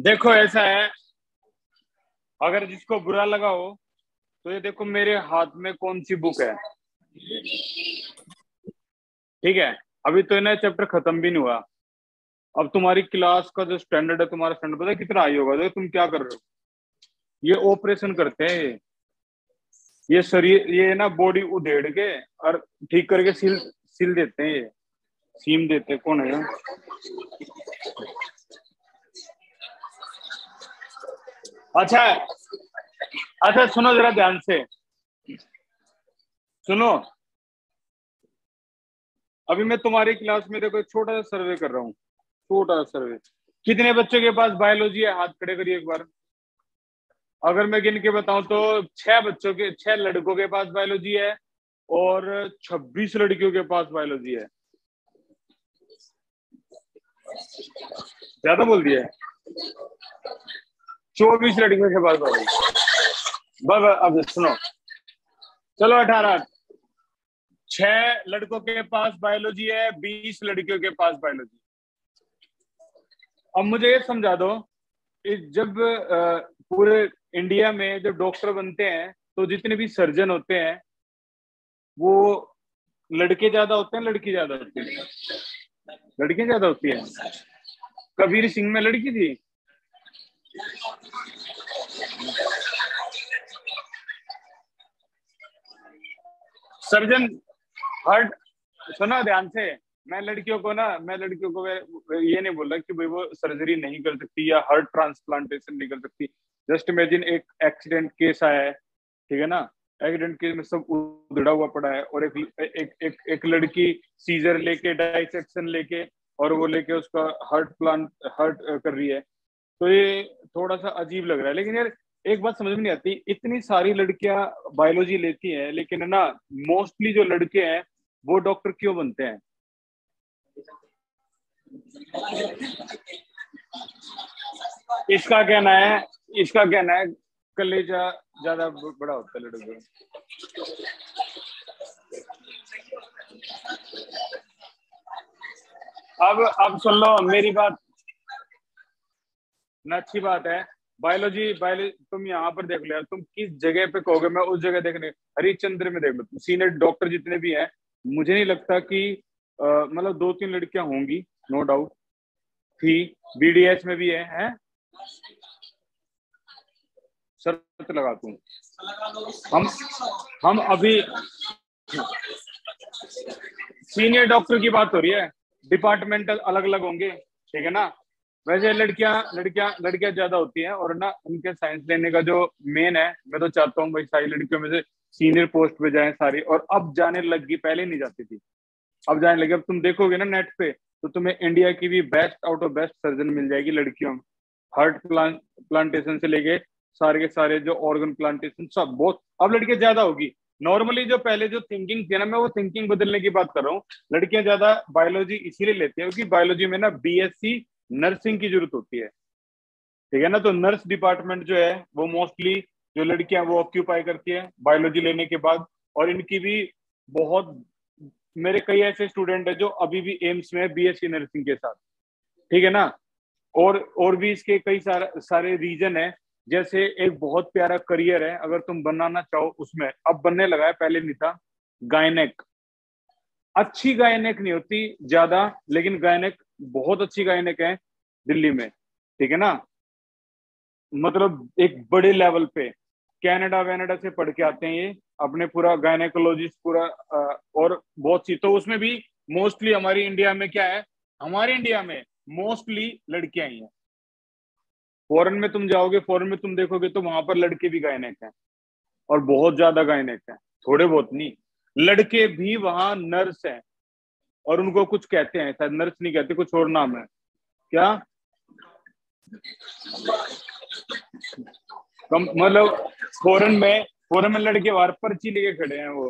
देखो ऐसा है, अगर जिसको बुरा लगा हो तो ये देखो मेरे हाथ में कौन सी बुक है। ठीक है, अभी तो इन्हें चैप्टर खत्म भी नहीं हुआ। अब तुम्हारी क्लास का जो स्टैंडर्ड है, तुम्हारा स्टैंडर्ड पता है कितना हाई होगा? देखो तुम क्या कर रहे हो, ये ऑपरेशन करते हैं ये शरीर, ये ना बॉडी उधेड़ के और ठीक करके सिल सिल देते हैं, ये सीम देते हैं। कौन है? अच्छा, अच्छा सुनो जरा ध्यान से सुनो। अभी मैं तुम्हारी क्लास में देखो एक छोटा सा सर्वे कर रहा हूँ, छोटा सा सर्वे। कितने बच्चों के पास बायोलॉजी है? हाथ खड़े करिए एक बार। अगर मैं गिन के बताऊं तो 6 बच्चों के, 6 लड़कों के पास बायोलॉजी है और 26 लड़कियों के पास बायोलॉजी है। ज्यादा बोल दिया है? 24 लड़कियों के पास बायोलॉजी। बस अब सुनो, चलो 18, 6 लड़कों के पास बायोलॉजी है, 20 लड़कियों के पास बायोलॉजी। अब मुझे ये समझा दो, जब पूरे इंडिया में जब डॉक्टर बनते हैं तो जितने भी सर्जन होते हैं वो लड़के ज्यादा होते हैं लड़की ज्यादा होती है? लड़कियां ज्यादा होती है। कबीर सिंह में लड़की थी? सर्जन हर्ट, सुना ध्यान से। मैं लड़कियों को ये नहीं बोल रहा कि भाई वो सर्जरी नहीं कर सकती या हार्ट ट्रांसप्लांटेशन नहीं कर सकती। जस्ट इमेजिन एक एक्सीडेंट केस आया है, ठीक है ना? एक्सीडेंट केस में सब उधड़ा हुआ पड़ा है और एक लड़की सीजर लेके, डाइसेक्शन लेके और वो लेके उसका हार्ट कर रही है। तो ये थोड़ा सा अजीब लग रहा है। लेकिन यार एक बात समझ में नहीं आती, इतनी सारी लड़कियां बायोलॉजी लेती हैं लेकिन है ना, मोस्टली जो लड़के हैं वो डॉक्टर क्यों बनते हैं? इसका कहना है, इसका कहना है कलेजा ज्यादा बड़ा होता है लड़कों का। अब सुन लो मेरी बात ना, अच्छी बात है। बायोलॉजी बायोलॉजी तुम यहाँ पर देख लो यार, तुम किस जगह पे कहोगे मैं उस जगह देखने। हरिश्चंद्र में देख लो, सीनियर डॉक्टर जितने भी हैं, मुझे नहीं लगता कि मतलब 2-3 लड़कियां होंगी, नो डाउट थी। बीडीएस में भी है? शर्त लगा दूं? हम हम अभी सीनियर डॉक्टर की बात हो रही है, डिपार्टमेंटल अलग अलग होंगे, ठीक है ना? वैसे लड़कियां लड़कियां लड़कियां ज्यादा होती हैं और ना उनके साइंस लेने का जो मेन है, मैं तो चाहता हूँ भाई सारी लड़कियों में से सीनियर पोस्ट पे जाए सारी। और अब जाने लगी, पहले नहीं जाती थी, अब जाने लगी। अब तुम देखोगे ना नेट पे तो तुम्हें इंडिया की भी best out of best surgeon मिल जाएगी लड़कियों में। हार्ट प्लांटेशन से लेके सारे के सारे जो ऑर्गन प्लांटेशन सब बहुत, अब लड़कियां ज्यादा होगी। नॉर्मली जो पहले जो थिंकिंग थी ना, मैं वो थिंकिंग बदलने की बात कर रहा हूँ। लड़कियां ज्यादा बायोलॉजी इसीलिए लेती है क्योंकि बायोलॉजी में ना बीएससी नर्सिंग की जरूरत होती है, ठीक है ना? तो नर्स डिपार्टमेंट जो है वो मोस्टली जो लड़कियां वो ऑक्यूपाई करती है बायोलॉजी लेने के बाद। और इनकी भी बहुत, मेरे कई ऐसे स्टूडेंट है जो अभी भी एम्स में है बीएससी नर्सिंग के साथ, ठीक है ना? और भी इसके कई सारे सारे रीजन है। जैसे एक बहुत प्यारा करियर है अगर तुम बनाना चाहो उसमें, अब बनने लगा है, पहले नहीं था। गायनेक, अच्छी गायनेक नहीं होती ज्यादा, लेकिन गायनेक बहुत अच्छी गायनेक है दिल्ली में, ठीक है ना? मतलब एक बड़े लेवल पे कनाडा वैनाडा से पढ़ के आते हैं ये, अपने पूरा गायनेकोलॉजिस्ट पूरा और बहुत सी। तो उसमें भी मोस्टली हमारी इंडिया में क्या है, हमारे इंडिया में मोस्टली लड़कियां ही हैं। फॉरेन में तुम जाओगे, फॉरेन में तुम देखोगे तो वहां पर लड़के भी गायनेक हैं और बहुत ज्यादा गायनेक हैं, थोड़े बहुत नहीं। लड़के भी वहां नर्स हैं और उनको कुछ कहते हैं, शायद नर्स नहीं कहते, कुछ और नाम है क्या? कम मतलब फॉरेन में लड़के बाहर पर्ची लेके खड़े हैं वो।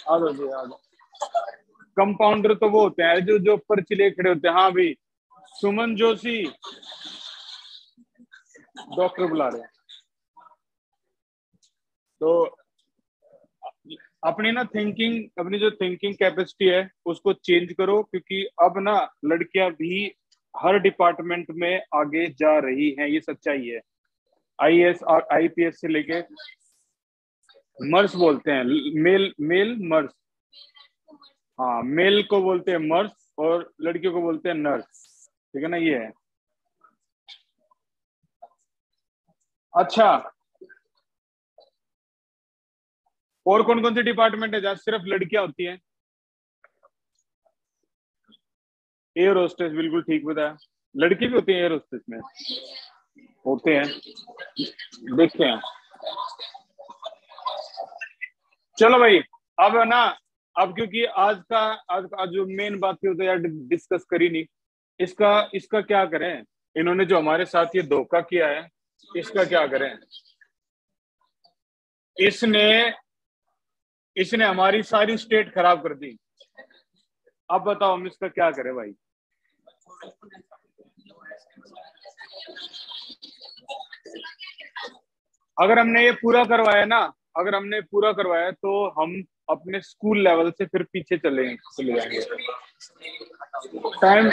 आ जाओ जी, आ जाओ। कंपाउंडर तो वो होते हैं जो जो पर्ची लेके खड़े होते हैं। हाँ भाई, सुमन जोशी डॉक्टर बुला रहे हैं। तो अपनी ना थिंकिंग, अपनी जो थिंकिंग कैपेसिटी है उसको चेंज करो, क्योंकि अब ना लड़कियां भी हर डिपार्टमेंट में आगे जा रही हैं, ये सच्चाई है। आईएएस और आईपीएस से लेके मर्स बोलते हैं, मेल मेल मर्स। हाँ, मेल को बोलते हैं मर्स और लड़कियों को बोलते हैं नर्स। ठीक है ना, ये है। अच्छा, और कौन कौन से डिपार्टमेंट है जहाँ सिर्फ लड़कियां होती हैं? एयर होस्टेस, बिल्कुल ठीक बताया। लड़के भी होते हैं एयर होस्टेस में? होते हैं, देखते हैं। चलो भाई, अब है ना, अब क्योंकि आज जो मेन बात थी वो तो यार डिस्कस करी नहीं। इसका इसका क्या करें? इन्होंने जो हमारे साथ ये धोखा किया है, इसका क्या करें? इसने इसने हमारी सारी स्टेट खराब कर दी। अब बताओ हम इसका क्या करें भाई? अगर हमने ये पूरा करवाया ना, अगर हमने पूरा करवाया तो हम अपने स्कूल लेवल से फिर पीछे चले जाएंगे। टाइम,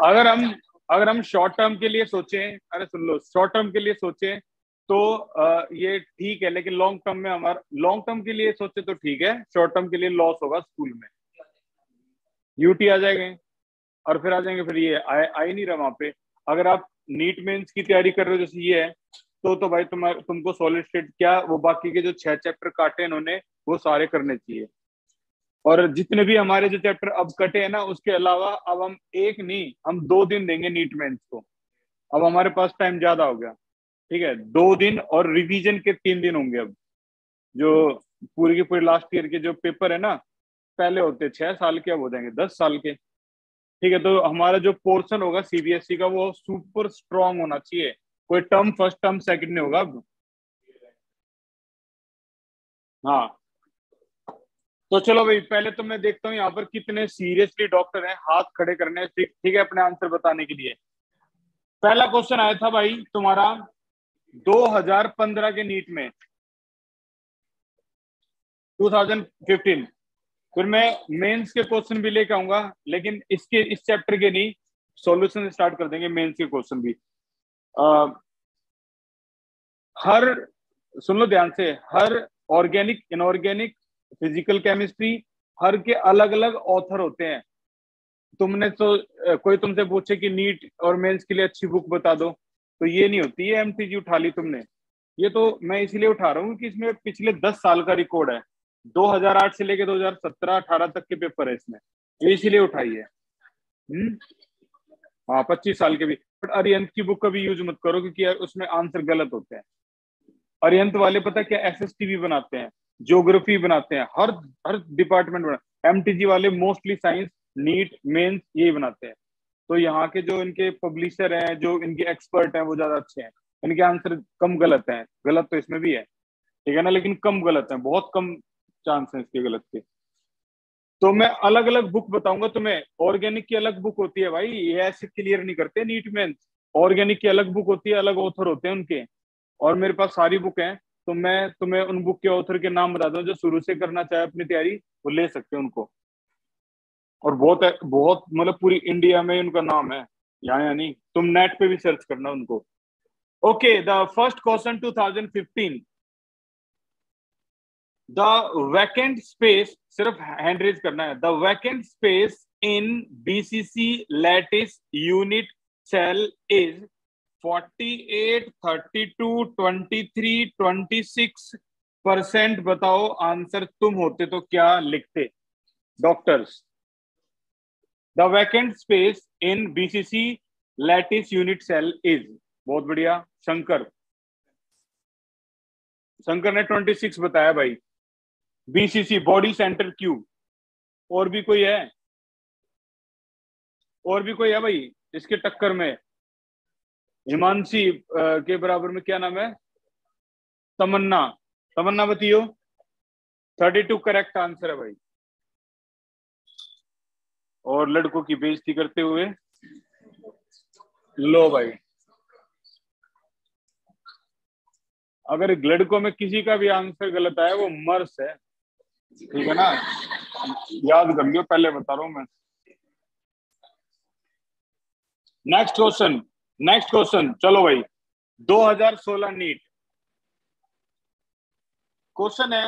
अगर हम अगर हम शॉर्ट टर्म के लिए सोचें, अरे सुन लो, शॉर्ट टर्म के लिए सोचें तो ये ठीक है, लेकिन लॉन्ग टर्म में हमारा, लॉन्ग टर्म के लिए सोचे तो ठीक है, शॉर्ट टर्म के लिए लॉस होगा स्कूल में। यूटी आ जाएंगे और फिर आ जाएंगे, फिर ये आ ही नहीं रहा वहां पे। अगर आप नीट मेंस की तैयारी कर रहे हो जैसे ये है, तो भाई तुमको सॉलिड स्टेट क्या, वो बाकी के जो 6 चैप्टर काटे इन्होंने, वो सारे करने चाहिए। और जितने भी हमारे जो चैप्टर अब कटे हैं ना, उसके अलावा अब हम एक नहीं, हम 2 दिन देंगे नीट मेंस को। अब हमारे पास टाइम ज्यादा हो गया। ठीक है, 2 दिन और रिवीजन के 3 दिन होंगे अब। जो पूरी के पूरे लास्ट ईयर के जो पेपर है ना, पहले होते 6 साल के, अब हो जाएंगे 10 साल के। ठीक है, तो हमारा जो पोर्शन होगा सीबीएसई का वो सुपर स्ट्रांग होना चाहिए। कोई टर्म फर्स्ट टर्म सेकंड नहीं होगा अब। हाँ, तो चलो भाई, पहले तो मैं देखता हूँ यहाँ पर कितने सीरियसली डॉक्टर हैं हाथ खड़े करने। ठीक ठीक है, अपने आंसर बताने के लिए। पहला क्वेश्चन आया था भाई तुम्हारा 2015 के नीट में, 2015। फिर मैं मेंस के क्वेश्चन भी लेके आऊंगा, लेकिन इसके इस चैप्टर के नहीं, सॉल्यूशन स्टार्ट कर देंगे मेंस के क्वेश्चन भी। आ, हर, सुन लो ध्यान से, हर ऑर्गेनिक, इनऑर्गेनिक, फिजिकल केमिस्ट्री, हर के अलग अलग ऑथर होते हैं। तुमने तो कोई तुमसे पूछे कि नीट और मेंस के लिए अच्छी बुक बता दो, तो ये नहीं होती, ये एमटीजी उठा ली तुमने। ये तो मैं इसीलिए उठा रहा हूँ कि इसमें पिछले 10 साल का रिकॉर्ड है। 2008 से लेके 2017-18 तक के पेपर है इसमें, ये इसीलिए उठाई है। हम्म। हाँ, 25 साल के भी। बट अरिहंत की बुक का भी यूज मत करो, क्योंकि यार उसमें आंसर गलत होते हैं। अरिहंत वाले पता क्या, एसएसटी भी बनाते हैं, ज्योग्राफी बनाते हैं, हर हर डिपार्टमेंट बना। एमटीजी वाले मोस्टली साइंस, नीट मेंस यही बनाते हैं। तो यहाँ के जो इनके पब्लिशर हैं, जो इनके एक्सपर्ट हैं, वो ज्यादा अच्छे हैं। इनके आंसर कम गलत हैं, गलत तो इसमें भी है, ठीक है ना, लेकिन कम गलत है, बहुत कम चांस है इसके गलत के। तो मैं अलग अलग बुक बताऊंगा तुम्हें। ऑर्गेनिक की अलग बुक होती है भाई, ये ऐसे क्लियर नहीं करते नीट में। ऑर्गेनिक की अलग बुक होती है, अलग ऑथर होते हैं उनके। और मेरे पास सारी बुक हैं, तो मैं तुम्हें उन बुक के ऑथर के नाम बता दूं, जो शुरू से करना चाहे अपनी तैयारी, वो ले सकते हैं उनको। और बहुत बहुत मतलब पूरी इंडिया में उनका नाम है, यहाँ नहीं, तुम नेट पे भी सर्च करना उनको। Okay, the first question 2015। The vacant space, सिर्फ हैंड रेज करना है। The vacant space in BCC lattice unit cell is 48, 32, 23, 26%। बताओ आंसर, तुम होते तो क्या लिखते doctors? The vacant space in BCC lattice unit cell is, बहुत बढ़िया। शंकर, शंकर ने 26 बताया भाई। BCC body centre cube. और भी कोई है? और भी कोई है भाई इसके टक्कर में? हिमांशी के बराबर में क्या नाम है? तमन्ना, तमन्ना बताइयो। 32 करेक्ट आंसर है भाई। और लड़कों की बेइज्जती करते हुए, लो भाई, अगर लड़कों में किसी का भी आंसर गलत आया, वो मर्स है, ठीक है ना, याद कर लियो, पहले बता रहा हूं मैं। नेक्स्ट क्वेश्चन चलो भाई। 2016 नीट क्वेश्चन है,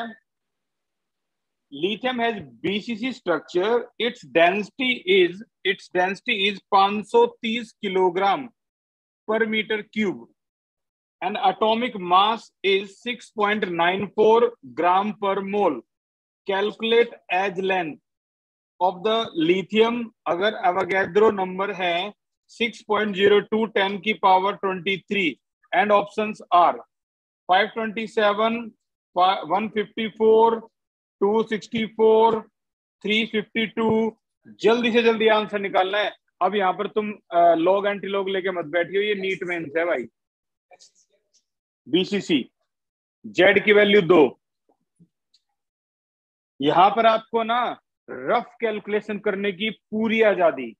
lithium has BCC structure, its density is 530 kilogram per meter cube and atomic mass is 6.94 gram per mole. Calculate as length of the lithium अगर Avogadro number है 6.02 10 की पावर 23 and options are 527, 154, 264, 352। जल्दी से जल्दी answer निकालना है। अब यहाँ पर तुम लॉग एंटी लॉग लेके मत बैठियो, ये नीट मेंस है भाई। बीसीसी जेड की वैल्यू 2। यहां पर आपको ना रफ कैलकुलेशन करने की पूरी आजादी,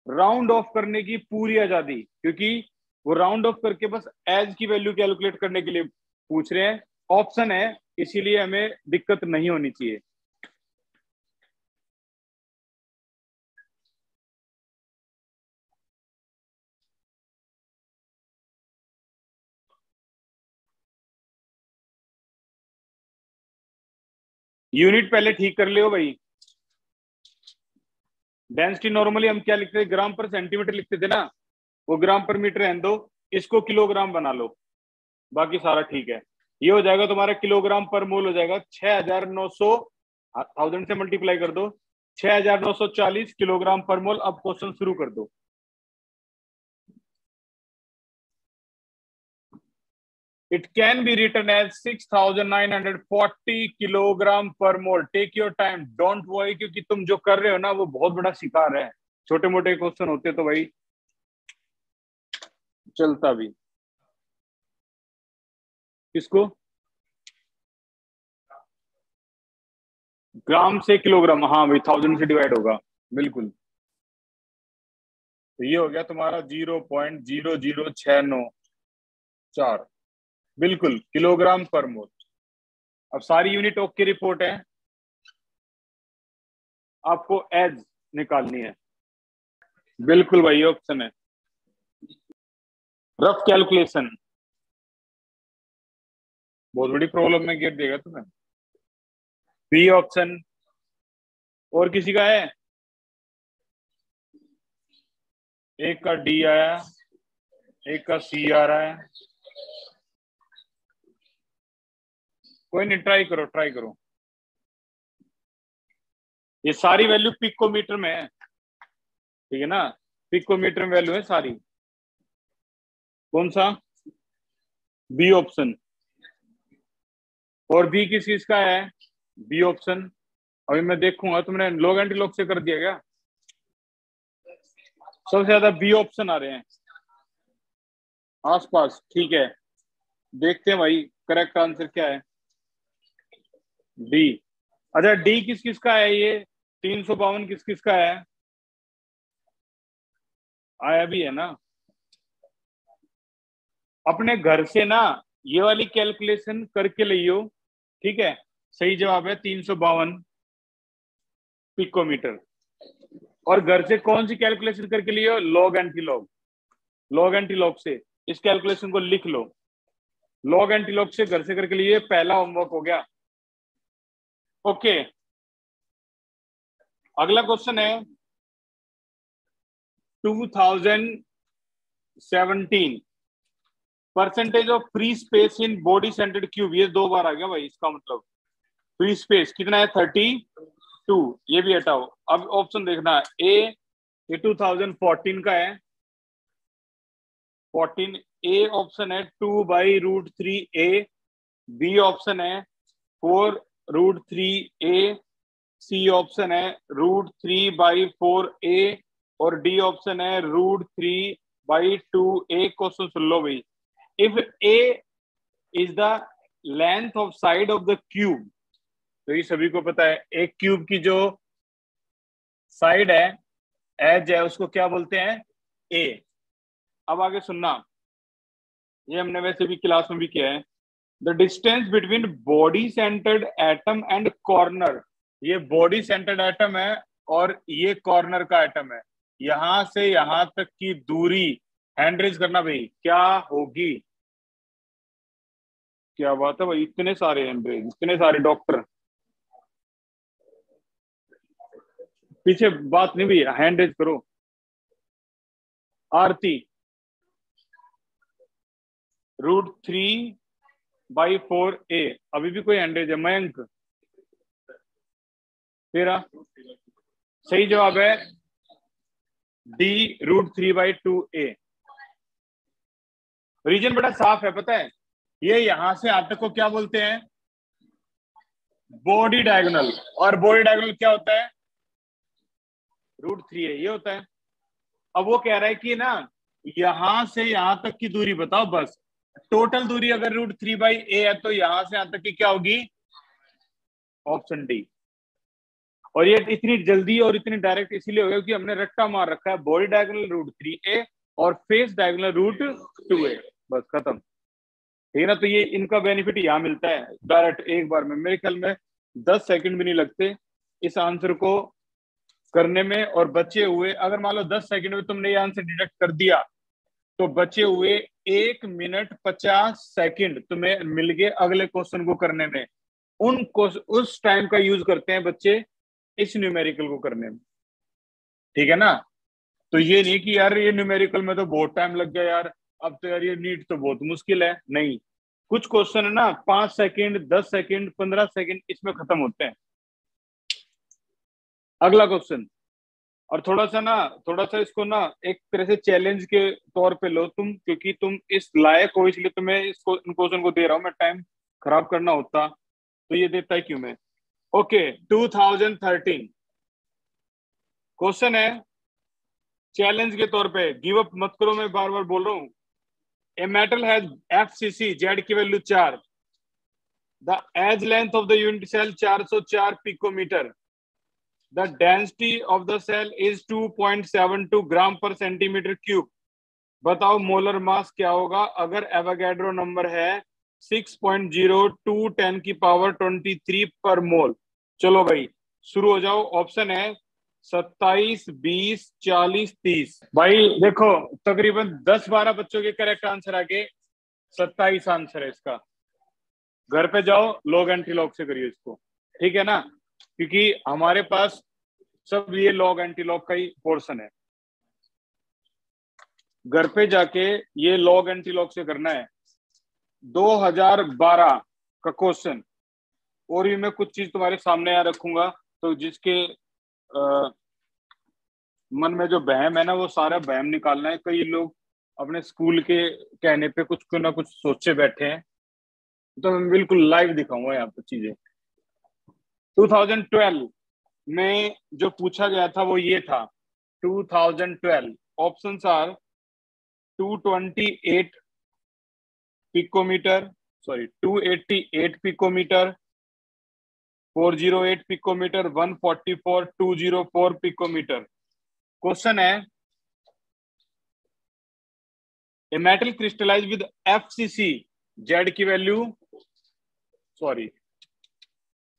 राउंड ऑफ करने की पूरी आजादी, क्योंकि वो राउंड ऑफ करके बस एज की वैल्यू कैलकुलेट करने के लिए पूछ रहे हैं। ऑप्शन है, इसीलिए हमें दिक्कत नहीं होनी चाहिए। यूनिट पहले ठीक कर लियो भाई। डेंसिटी नॉर्मली हम क्या लिखते थे, ग्राम पर सेंटीमीटर लिखते थे ना, वो ग्राम पर मीटर रहने दो, इसको किलोग्राम बना लो, बाकी सारा ठीक है। ये हो जाएगा तुम्हारा किलोग्राम पर मोल हो जाएगा 6900, 1000 से मल्टीप्लाई कर दो, 6940 किलोग्राम पर मोल। अब क्वेश्चन शुरू कर दो। It can be written as 6940 kilogram per mole. Take your time, don't worry, क्योंकि तुम जो कर रहे हो ना वो बहुत बड़ा शिकार है। छोटे मोटे क्वेश्चन होते तो भाई चलता भी। किसको ग्राम से किलोग्राम, हाँ भाई 1000 से डिवाइड होगा, बिल्कुल। तो ये हो गया तुम्हारा 0.00694, बिल्कुल किलोग्राम पर मोल। अब सारी यूनिट ओके रिपोर्ट है, आपको एज निकालनी है। बिल्कुल भाई ऑप्शन है, रफ कैलकुलेशन। बहुत बड़ी प्रॉब्लम में गिर देगा तुम्हें। B option. और किसी का है? एक का डी आया, एक का सी आ रहा है। कोई नहीं, ट्राई करो ट्राई करो। ये सारी वैल्यू पिकोमीटर में है, ठीक है ना, पिकोमीटर में वैल्यू है सारी। कौन सा? B option. और बी किस चीज का है? B option. अभी मैं देखूंगा, तुमने लॉग एंटी लॉग से कर दिया क्या? सबसे ज्यादा बी ऑप्शन आ रहे हैं आसपास, ठीक है। देखते हैं भाई करेक्ट आंसर क्या है। डी। अच्छा, डी किस किस का है? ये 352 किस किस का है? आया भी है ना। अपने घर से ना ये वाली कैलकुलेशन करके लियो, ठीक है। सही जवाब है 352 पिकोमीटर। और घर से कौन सी कैलकुलेशन करके लियो? Log antilog. Log antilog से इस कैलकुलेशन को लिख लो। लॉग एंटी लॉग से घर से करके लिए, पहला होमवर्क हो गया। ओके, अगला क्वेश्चन है 2017 percentage of free space in body centred cube. ये 2 बार आ गया भाई, इसका मतलब फ्री स्पेस कितना है? 32। ये भी हटाओ। अब ऑप्शन देखना, ए ये 2014 का है, 14। ए ऑप्शन है 2/√3a। बी ऑप्शन है 4√3a। सी ऑप्शन है √3/4a। और डी ऑप्शन है √3/2a। क्वेश्चन सुन लो भाई। If a is the length of side of the cube, तो ये सभी को पता है, एक क्यूब की जो साइड है, एज है, उसको क्या बोलते हैं? ए। अब आगे सुनना, ये हमने वैसे भी क्लास में भी किया है। The distance between body centred atom and corner. ये बॉडी सेंटर्ड एटम है और ये कॉर्नर का एटम है। यहां से यहां तक की दूरी हैंड रेज करना भाई, क्या होगी? क्या बात है भाई, इतने सारे हैंड रेज, इतने सारे डॉक्टर। पीछे बात नहीं भैया, हैंड रेज करो। आरती, √3/4a। अभी भी कोई हैंड रेज है? मयंक, तेरा सही जवाब है डी, √3/2a। रीजन बड़ा साफ है, पता है, ये यहां से आते को क्या बोलते हैं? Body diagonal. और बॉडी डायगोनल क्या होता है? √3a, ये होता है। अब वो कह रहा है कि ना, यहां से यहां तक की दूरी बताओ बस। टोटल दूरी अगर √3/a है तो यहां से यहां तक की क्या होगी? Option D. और ये इतनी जल्दी और इतनी डायरेक्ट इसीलिए हो गया कि हमने रट्टा मार रखा है, बॉडी डायगोनल √3a और फेस डायगोनल √2a, बस खत्म। ठीक है ना? तो ये इनका बेनिफिट यहाँ मिलता है डायरेक्ट एक बार में। मेरे ख्याल में 10 सेकंड भी नहीं लगते इस आंसर को करने में। और बचे हुए, अगर मान लो 10 सेकंड में तुमने ये आंसर डिडक्ट कर दिया, तो बचे हुए 1 मिनट 50 सेकंड तुम्हें मिल गए अगले क्वेश्चन को करने में। उस टाइम का यूज करते हैं बच्चे इस न्यूमेरिकल को करने में। ठीक है ना? तो ये नहीं कि यार ये न्यूमेरिकल में तो बहुत टाइम लग गया यार, अब तो यार ये नीट तो बहुत मुश्किल है। नहीं, कुछ क्वेश्चन है ना 5 सेकंड, 10 सेकंड, 15 सेकंड इसमें खत्म होते हैं। अगला क्वेश्चन, और थोड़ा सा इसको ना एक तरह से चैलेंज के तौर पे लो तुम, क्योंकि तुम इस लायक हो, इसलिए तुम्हें इसको इन क्वेश्चन को दे रहा हूं मैं। टाइम खराब करना होता तो ये देता है क्यों मैं। ओके, 2013 क्वेश्चन है, चैलेंज के तौर पे। गिव अप मत करो, मैं बार बार बोल रहा हूं। A metal has FCC, Z की value 4। The edge length of the unit cell 404 picometre. The density of the cell is 2.72 gram per centimetre cube. बताओ मोलर मास क्या होगा अगर एवोगैड्रो नंबर है 6.02 10⁻23 पर मोल। चलो भाई शुरू हो जाओ। ऑप्शन है 27, 20, 40, 30। भाई देखो, तकरीबन 10-12 बच्चों के करेक्ट आंसर आगे 27 आंसर है इसका। घर पे जाओ, लॉग एंटी लॉग से करिए इसको, ठीक है ना? क्योंकि हमारे पास सब ये लॉग एंटी लॉग का ही पोर्शन है। घर पे जाके ये लॉग एंटी लॉग से करना है। 2012 का क्वेश्चन। और भी मैं कुछ चीज तुम्हारे सामने यहाँ रखूंगा, तो जिसके मन में जो बहम है ना, वो सारा बहम निकालना है। कई लोग अपने स्कूल के कहने पे कुछ ना कुछ सोचे बैठे हैं, तो मैं बिल्कुल लाइव दिखाऊंगा यहाँ पे चीजें। 2012 में जो पूछा गया था वो ये था। 2012 options are 228 picometre, sorry 288 picometre, 408 picometre, 144, 204 picometre. Question है, A metal crystallise with FCC, Z की वैल्यू, सॉरी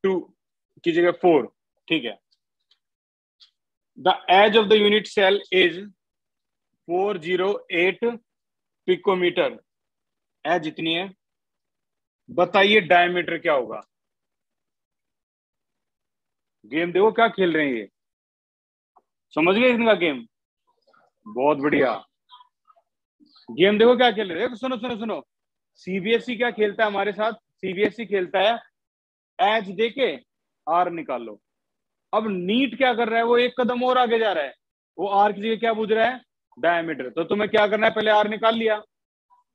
2 की जगह 4, ठीक है। The edge of the unit cell is 408 picometre. Edge इतनी है, बताइए डायमीटर क्या होगा? गेम देखो क्या खेल रहे हैं ये, समझ गए इनका गेम? बहुत बढ़िया। गेम देखो क्या खेल रहे हैं। सुनो सुनो सुनो, CBSE क्या खेलता है हमारे साथ? CBSE खेलता है एज देके आर निकालो। अब नीट क्या कर रहा है, वो एक कदम और आगे जा रहा है। वो आर की जगह क्या पूछ रहा है? डायमीटर। तो तुम्हें क्या करना है, पहले आर निकाल लिया,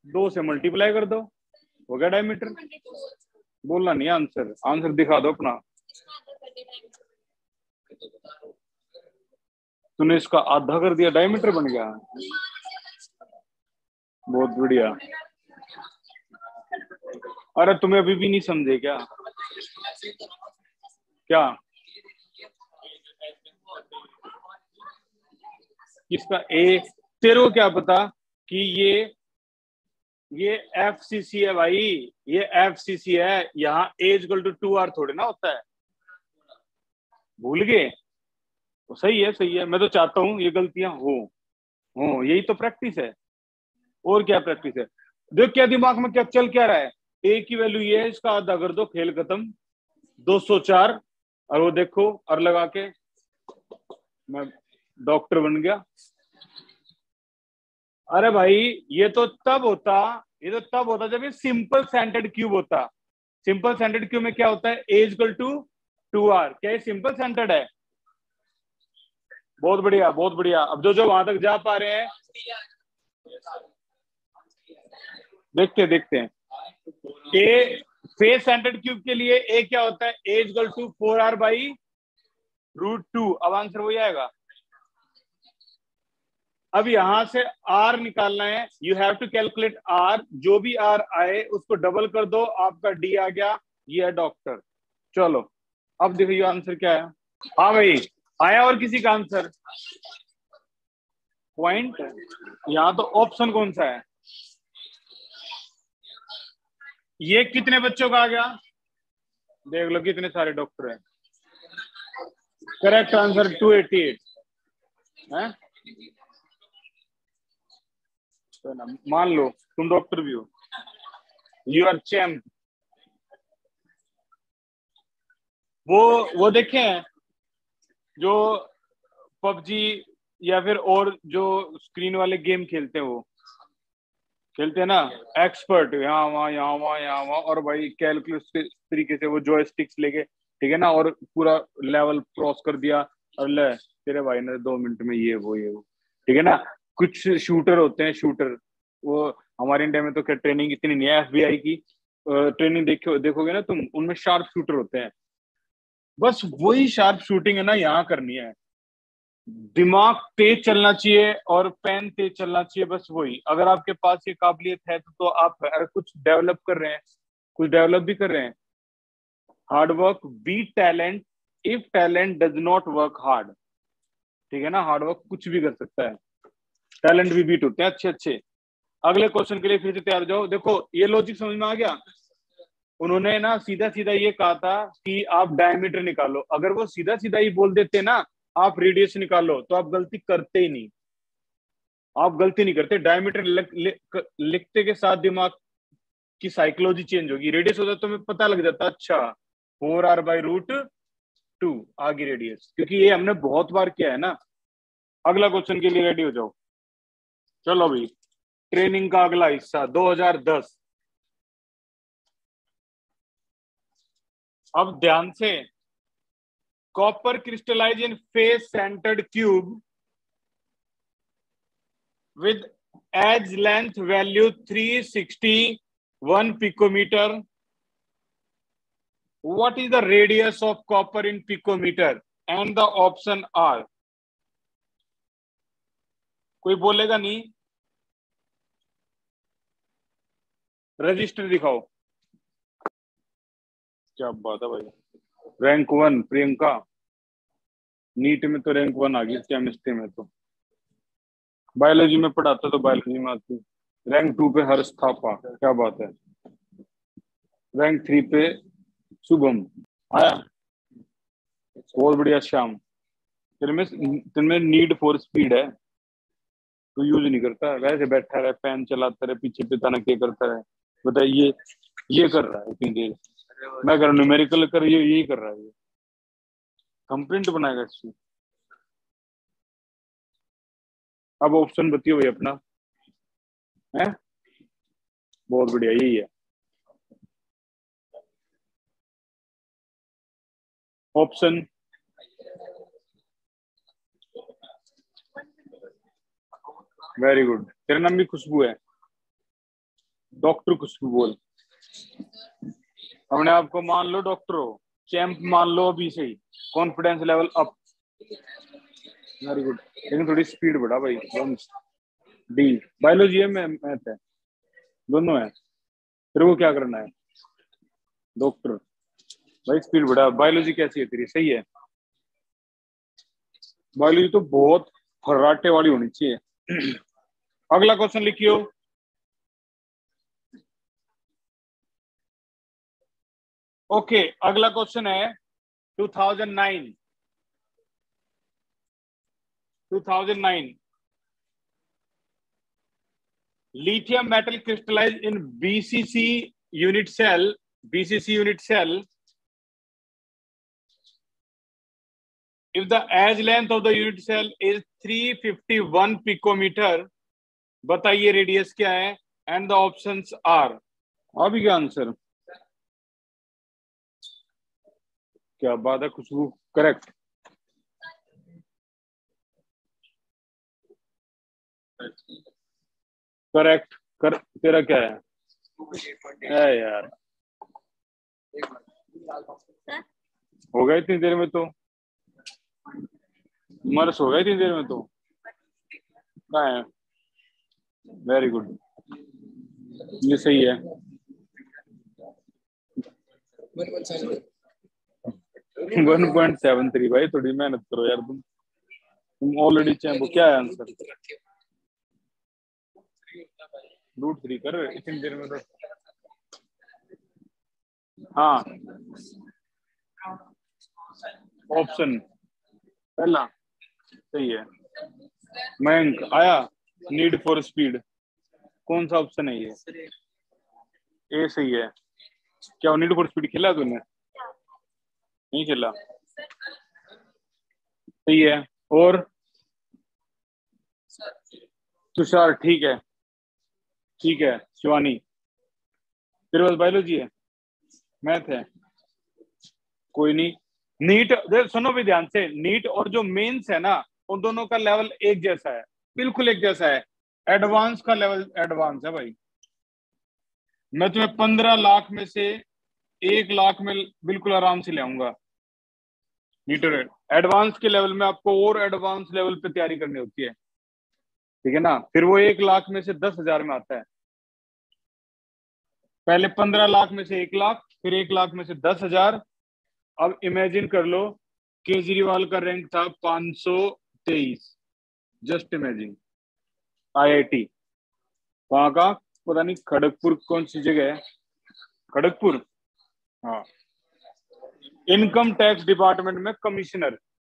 2 से मल्टीप्लाई कर दो, हो गया डायमीटर। बोलना नहीं, आंसर आंसर दिखा दो अपना। तूने इसका आधा कर दिया, डायमीटर बन गया। बहुत बढ़िया। अरे तुम्हें अभी भी नहीं समझे क्या? क्या इसका ए? तेरे को क्या पता कि ये FCC है भाई, ये FCC है। यहाँ A = 2R थोड़े ना होता है, भूल गए? तो सही है, मैं तो चाहता हूँ ये गलतियां हो, यही तो प्रैक्टिस है। और क्या प्रैक्टिस है। देख क्या दिमाग में क्या चल क्या रहा है। ए की वैल्यू ये है, इसका आधा कर दो, खेल खत्म। 204, और वो देखो और लगा के मैं डॉक्टर बन गया। अरे भाई, ये तो तब होता ये तो तब होता जब ये सिंपल सेंटेड क्यूब होता। सिंपल सेंटेड क्यूब में क्या होता है, ए इक्वल टू 2r। क्या ये सिंपल सेंटेड है? बहुत बढ़िया, बहुत बढ़िया। अब जो जो वहां तक जा पा रहे हैं, देखते हैं। ए फेस सेंटेड क्यूब के लिए ए क्या होता है, ए इक्वल टू 4r बाई √2। अब आंसर वही आएगा। अब यहां से आर निकालना है, you have to calculate R. जो भी आर आए उसको डबल कर दो, आपका डी आ गया। ये है डॉक्टर। चलो अब देखो ये आंसर क्या है। हाँ भाई, आया और किसी का आंसर? पॉइंट। यहाँ तो ऑप्शन कौन सा है? ये कितने बच्चों का आ गया? देख लो कितने सारे डॉक्टर हैं। करेक्ट आंसर 288 है। तो ना, मान लो तुम डॉक्टर भी हो, यू आर चैम्प। वो देखे हैं जो पबजी या फिर और जो स्क्रीन वाले गेम खेलते हैं, वो खेलते हैं ना, एक्सपर्ट, यहाँ वहाँ यहाँ वहाँ यहाँ वहाँ, और भाई कैलकुलस के तरीके से वो जॉयस्टिक्स लेके, ठीक है ना, और पूरा लेवल क्रॉस कर दिया। और ले तेरे भाई ने 2 मिनट में ये वो, ठीक है ना। कुछ शूटर होते हैं, शूटर। वो हमारे इंडिया में तो क्या ट्रेनिंग इतनी नहीं है एफबीआई की। ट्रेनिंग देखोगे ना तुम, उनमें शार्प शूटर होते हैं। बस वही शार्प शूटिंग है ना यहाँ करनी है। दिमाग तेज चलना चाहिए और पेन तेज चलना चाहिए, बस वही। अगर आपके पास ये काबिलियत है तो आप अगर कुछ डेवलप कर रहे हैं, कुछ डेवलप भी कर रहे हैं। Hard work beat talent if talent does not work hard. ठीक है ना, हार्ड वर्क कुछ भी कर सकता है, टैलेंट भी बीट होते हैं अच्छे अच्छे। अगले क्वेश्चन के लिए फिर से तैयार हो जाओ। देखो ये लॉजिक समझ में आ गया। उन्होंने ना सीधा सीधा ये कहा था कि आप डायमीटर निकालो। अगर वो सीधा सीधा ही बोल देते ना आप रेडियस निकालो, तो आप गलती करते ही नहीं। आप गलती नहीं करते। डायमीटर लिखते के साथ दिमाग की साइकोलॉजी चेंज होगी। रेडियस होता तो हमें पता लग जाता, अच्छा 4r/√2 आगे रेडियस, क्योंकि ये हमने बहुत बार किया है ना। अगला क्वेश्चन के लिए रेडी हो जाओ। चलो भाई, ट्रेनिंग का अगला हिस्सा 2010। अब ध्यान से, copper crystallize in face centred cube with edge length value 361 picometer. What is the radius of copper in picometer? And the option are, कोई बोलेगा नहीं, रजिस्टर दिखाओ। क्या बात है भाई, रैंक 1 प्रियंका। नीट में तो रैंक 1 आ गई, केमिस्ट्री में तो। बायोलॉजी में पढ़ाता तो बायोलॉजी में आती। रैंक 2 पे हर्ष थापा, क्या बात है। रैंक 3 पे शुभम आया। बहुत बढ़िया श्याम। तेरे में नीड फॉर स्पीड है, तो यूज नहीं करता, वैसे बैठा रहे, पेन चलाता रहे, पीछे पिता ना क्या करता है। बताइए ये कर रहा है इतनी देर। मैं कर न्यूमेरिकल कर, ये यही कर रहा है। ये थंबप्रिंट बनाएगा इससे। अब ऑप्शन बताइए भाई अपना है। बहुत बढ़िया, यही है ऑप्शन। Very good. तेरा नाम भी खुशबू है, डॉक्टर खुशबू बोल। अपने आपको मान लो डॉक्टर हो, चैंप मान लो अभी से ही। Confidence level up. Very good, लेकिन थोड़ी स्पीड बढ़ा भाई। डी बायोलॉजी है, मैथ है, दोनों है। तेरे को क्या करना है? डॉक्टर। भाई स्पीड बढ़ा। बायोलॉजी कैसी है तेरी? सही है। बायोलॉजी तो बहुत फर्राटे वाली होनी चाहिए। अगला क्वेश्चन लिखियो। ओके, अगला क्वेश्चन है 2009। 2009. Lithium metal crystallized in BCC unit cell. BCC unit cell. If the edge length of the unit cell is 351 picometer, बताइए रेडियस क्या है? And the options are. अभी क्या आंसर? क्या बात है खुशबू, करेक्ट. करेक्ट कर. तेरा क्या है? यार हो गया इतनी देर में तो. मर्स हो गया इतनी देर में तो. कहाँ है? वेरी गुड, ये सही है. 1.73 भाई, थोड़ी मेहनत करो यार. तुम ऑलरेडी चैंप. क्या है आंसर? √3 कर इतनी देर में तो. हाँ, ऑप्शन पहला सही है. मयंक आया. नीड फॉर स्पीड कौन सा ऑप्शन है ये? ए सही है. क्या नीड फॉर स्पीड खेला तूने? नहीं खेला. सही है. और तुषार ठीक है. ठीक है. शिवानी तेरे पास बायोलॉजी है, मैथ है, कोई नहीं. नीट सुनो भी ध्यान से. नीट और जो मेंस है ना, उन दोनों का लेवल एक जैसा है, बिल्कुल एक जैसा है. एडवांस का लेवल एडवांस है भाई. मैं तुम्हें 15 लाख में से 1 लाख में बिल्कुल आराम से ले आऊंगा. नीट और एडवांस के लेवल में आपको और एडवांस लेवल पे तैयारी करनी होती है, ठीक है ना. फिर वो 1 लाख में से 10,000 में आता है. पहले 15 लाख में से 1 लाख, फिर 1 लाख में से 10,000. अब इमेजिन कर लो, केजरीवाल का रैंक था 523. Just imagine. IIT वहां का पता नहीं, खड़गपुर कौन सी जगह है? खड़गपुर. हाँ. इनकम टैक्स डिपार्टमेंट में कमिश्नर.